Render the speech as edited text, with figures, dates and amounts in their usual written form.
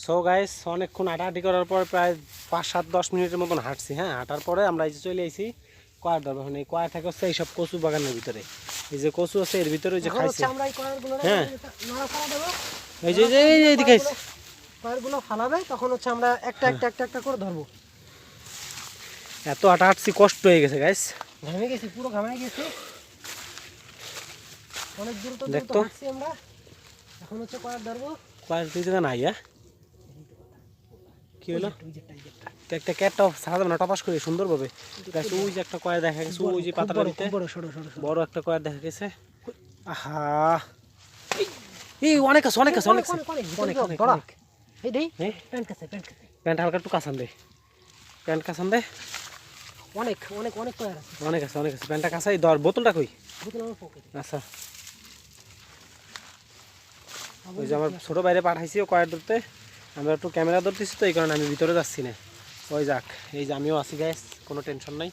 So guys অনেকক্ষণ হাঁটাহাঁটি করার পর প্রায় 5-7-10 মিনিটের মতন হাঁটছি। হ্যাঁ, হাঁটার পরে আমরা এই যে চলে এসেছি কয়ার ধরবো। এখন এই কয়া থাকে হচ্ছে এইসব কচু বাগানের ভিতরে, এই যে কচু আছে এর ভিতরে ওই যে খাইছে। হ্যাঁ, এই যে এইদিকে কয়ারগুলো ফালাবে, তখন হচ্ছে আমরা একটা একটা একটা একটা করে ধরবো। এত হাঁটাহাঁটছি কষ্ট হয়ে গেছে গাইস, ঘামে গেছি, পুরো ঘামে গেছি, অনেক দূর তো দেখতো হাঁটছি আমরা। এখন হচ্ছে কয়ার ধরবো। কয়ার দুই জায়গা নাই। হ্যাঁ, কি হলো একটা ক্যাটটা ছাড়া যাবে না, টপাস করে সুন্দরভাবে গাছ। ওই যে একটা কয়ার দেখা গেছে, ওই যে পাতাটা দিতে বড় একটা কয়ার দেখা গেছে। আহা, এই অনেক আছে অনেক আছে অনেক আছে অনেক অনেক অনেক। এই দেই প্যান্ট কাছে প্যান্ট হালকা একটু কাছান দে, প্যান্ট কাছান দে। অনেক অনেক অনেক কয়ার আছে, অনেক আছে অনেক আছে। প্যান্টটা কাছাই ধর, বোতলটা কই? বোতল আমার পকেটে। আচ্ছা, ওই যে আমার ছোটো বাইরে পাঠাইছি ও কয়ার ধরতে, আমরা একটু ক্যামেরা ধরতেছি তো এই কারণে আমি ভিতরে যাচ্ছি না। ওই যাক, এই যে আমিও আছি গ্যাস, কোনো টেনশন নাই।